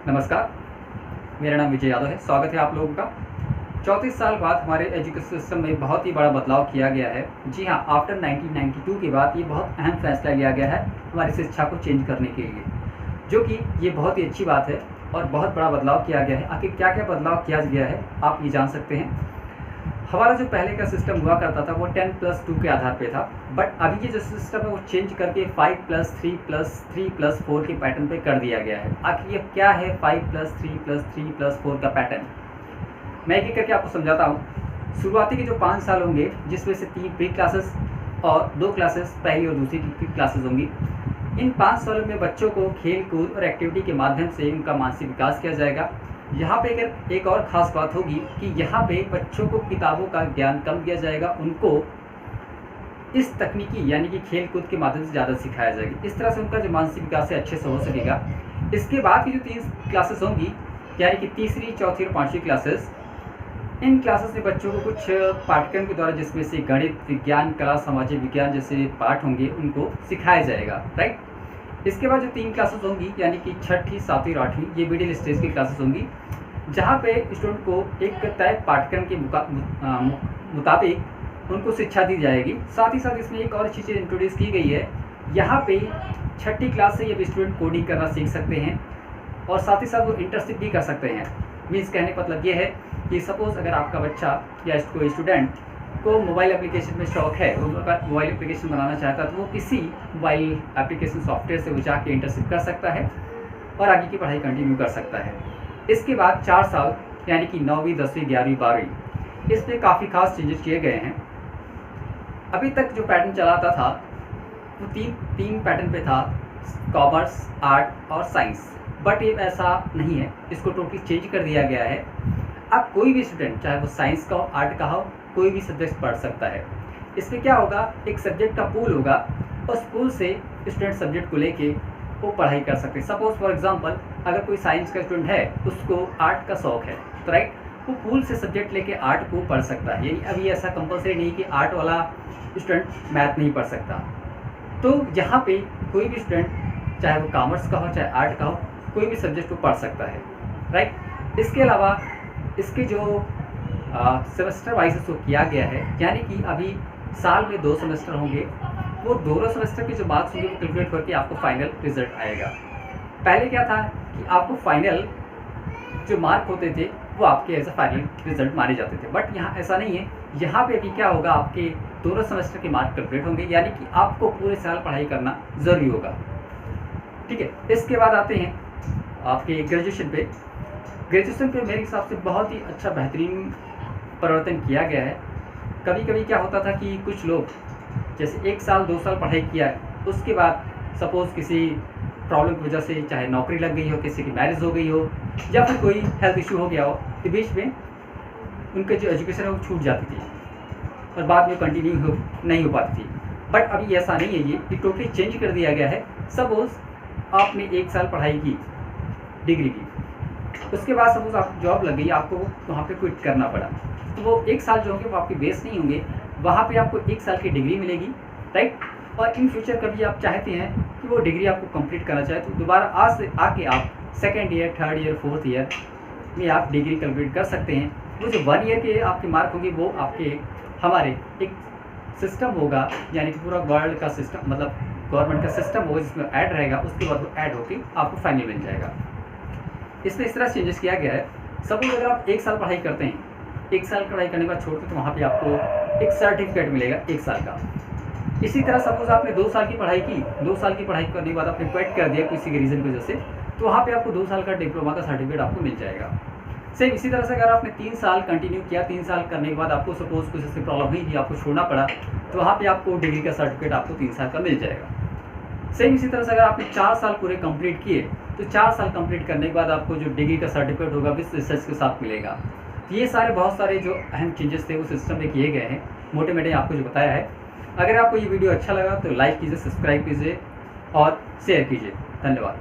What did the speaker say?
नमस्कार, मेरा नाम विजय यादव है। स्वागत है आप लोगों का। 34 साल बाद हमारे एजुकेशन सिस्टम में बहुत ही बड़ा बदलाव किया गया है। जी हाँ, आफ्टर 1992 के बाद ये बहुत अहम फैसला लिया गया है हमारी शिक्षा को चेंज करने के लिए, जो कि ये बहुत ही अच्छी बात है और बहुत बड़ा बदलाव किया गया है। आखिर क्या क्या बदलाव किया गया है आप ये जान सकते हैं। हमारा जो पहले का सिस्टम हुआ करता था वो 10+2 के आधार पे था, बट अभी ये जो सिस्टम है वो चेंज करके 5+3+3+4 के पैटर्न पे कर दिया गया है। आखिर ये क्या है 5+3+3+4 का पैटर्न, मैं एक एक करके आपको समझाता हूँ। शुरुआती के जो 5 साल होंगे, जिसमें से 3 प्री क्लासेस और 2 क्लासेस पहली और दूसरी की क्लासेस होंगी। इन 5 सालों में बच्चों को खेल कूद और एक्टिविटी के माध्यम से उनका मानसिक विकास किया जाएगा। यहाँ पे अगर एक और ख़ास बात होगी कि यहाँ पे बच्चों को किताबों का ज्ञान कम दिया जाएगा, उनको इस तकनीकी यानी कि खेल कूद के माध्यम से ज़्यादा सिखाया जाएगा। इस तरह से उनका जो मानसिक विकास है अच्छे से हो सकेगा। इसके बाद की जो 3 क्लासेस होंगी, यानी कि तीसरी, चौथी और 5वीं क्लासेस, इन क्लासेस में बच्चों को कुछ पाठ्यक्रम के द्वारा, जिसमें से गणित, विज्ञान, कला, सामाजिक विज्ञान जैसे पाठ होंगे, उनको सिखाया जाएगा। राइट। इसके बाद जो 3 क्लासेस होंगी, यानी कि छठी, 7वीं और 8वीं, ये मिडिल स्टेज की क्लासेस होंगी, जहाँ पे स्टूडेंट को एक तय पाठ्यक्रम के मुताबिक उनको शिक्षा दी जाएगी। साथ ही साथ इसमें एक और चीज़ इंट्रोड्यूस की गई है। यहाँ पे छठी क्लास से ये स्टूडेंट कोडिंग करना सीख सकते हैं और साथ ही साथ वो इंटर्नशिप भी कर सकते हैं। मीन्स कहने का मतलब ये है कि सपोज़ अगर आपका बच्चा या कोई स्टूडेंट को मोबाइल एप्लीकेशन में शौक है, वो मोबाइल एप्लीकेशन बनाना चाहता है, तो वो किसी मोबाइल एप्लीकेशन सॉफ्टवेयर से वो जाके इंटर्नशिप कर सकता है और आगे की पढ़ाई कंटिन्यू कर सकता है। इसके बाद 4 साल, यानी कि 9वीं, 10वीं, 11वीं, 12वीं, इसमें काफ़ी खास चेंजेस किए गए हैं। अभी तक जो पैटर्न चलाता था वो तीन पैटर्न पे था, कॉमर्स, आर्ट और साइंस। बट ये ऐसा नहीं है, इसको टोटली चेंज कर दिया गया है। अब कोई भी स्टूडेंट, चाहे वो साइंस का हो, आर्ट का हो, कोई भी सब्जेक्ट पढ़ सकता है। इसमें क्या होगा, एक सब्जेक्ट का पूल होगा, उस पूल से स्टूडेंट सब्जेक्ट को लेके वो पढ़ाई कर सकते हैं। सपोज फॉर एग्जांपल, अगर कोई साइंस का स्टूडेंट है, उसको आर्ट का शौक है, तो राइट, वो पूल से सब्जेक्ट लेके आर्ट को पढ़ सकता है। यानी अभी ऐसा कंपलसरी नहीं कि आर्ट वाला स्टूडेंट मैथ नहीं पढ़ सकता। तो यहाँ पे कोई भी स्टूडेंट, चाहे वो कॉमर्स का हो, चाहे आर्ट का हो, कोई भी सब्जेक्ट को पढ़ सकता है। राइट। इसके अलावा इसके जो सेमेस्टर वाइज इसको किया गया है, यानी कि अभी साल में 2 सेमेस्टर होंगे, वो दोनों सेमेस्टर के जो मार्क्स होंगे वो कैलकुलेट करके आपको फाइनल रिजल्ट आएगा। पहले क्या था कि आपको फाइनल जो मार्क होते थे वो आपके एज अ फाइनल रिजल्ट माने जाते थे, बट यहाँ ऐसा नहीं है। यहाँ पे अभी क्या होगा, आपके दोनों सेमेस्टर के मार्क कैलकुलेट होंगे, यानी कि आपको पूरे साल पढ़ाई करना ज़रूरी होगा। ठीक है। इसके बाद आते हैं आपके ग्रेजुएशन पे। ग्रेजुएशन पे मेरे हिसाब से बहुत ही अच्छा, बेहतरीन परिवर्तन किया गया है। कभी कभी क्या होता था कि कुछ लोग जैसे 1 साल 2 साल पढ़ाई किया है, उसके बाद सपोज़ किसी प्रॉब्लम की वजह से, चाहे नौकरी लग गई हो, किसी की मैरिज हो गई हो, या फिर कोई हेल्थ इशू हो गया हो, तो बीच में उनके जो एजुकेशन है वो छूट जाती थी और बाद में कंटिन्यू नहीं हो पाती थी। बट अभी ऐसा नहीं है, ये टोटली चेंज कर दिया गया है। सपोज़ आपने 1 साल पढ़ाई की, डिग्री की, उसके बाद सपोज़ आप जॉब लग गई, आपको वहाँ पे क्विट करना पड़ा, तो वो 1 साल जो होंगे वो आपके बेस नहीं होंगे, वहाँ पे आपको 1 साल की डिग्री मिलेगी। राइट। और इन फ्यूचर कभी आप चाहते हैं कि वो डिग्री आपको कंप्लीट करना चाहे, तो दोबारा आज से आके आप 2nd year, 3rd year, 4th year में आप डिग्री कंप्लीट कर सकते हैं। वो जो 1 ईयर के आपके मार्क होंगे वो आपके हमारे एक सिस्टम होगा, यानी कि पूरा वर्ल्ड का सिस्टम, मतलब गवर्नमेंट का सिस्टम होगा, जिसमें ऐड रहेगा, उसके बाद वो ऐड होकर आपको फाइनल मिल जाएगा। इसमें इस तरह चेंजेस किया गया है। सपोज अगर आप 1 साल पढ़ाई करते हैं, 1 साल पढ़ाई करने के बाद छोड़ते, तो वहाँ पे आपको एक सर्टिफिकेट मिलेगा 1 साल का। इसी तरह सपोज आपने 2 साल की पढ़ाई की, 2 साल की पढ़ाई करने के बाद आपने क्विट कर दिया किसी के रीज़न की वजह से, तो वहाँ पे आपको 2 साल का डिप्लोमा का सर्टिफिकेट आपको मिल जाएगा। सेम इसी तरह से अगर आपने 3 साल कंटिन्यू किया, 3 साल करने के बाद आपको सपोज कुछ ऐसी प्रॉब्लम हुई कि आपको छोड़ना पड़ा, तो वहाँ पर आपको डिग्री का सर्टिफिकेट आपको 3 साल का मिल जाएगा। सेम इसी तरह से अगर आपने 4 साल पूरे कंप्लीट किए, तो 4 साल कंप्लीट करने के बाद आपको जो डिग्री का सर्टिफिकेट होगा विद रिसर्च के साथ मिलेगा। तो ये सारे बहुत सारे जो अहम चेंजेस थे वो सिस्टम में किए गए हैं, मोटे मोटे आपको जो बताया है। अगर आपको ये वीडियो अच्छा लगा तो लाइक कीजिए, सब्सक्राइब कीजिए और शेयर कीजिए। धन्यवाद।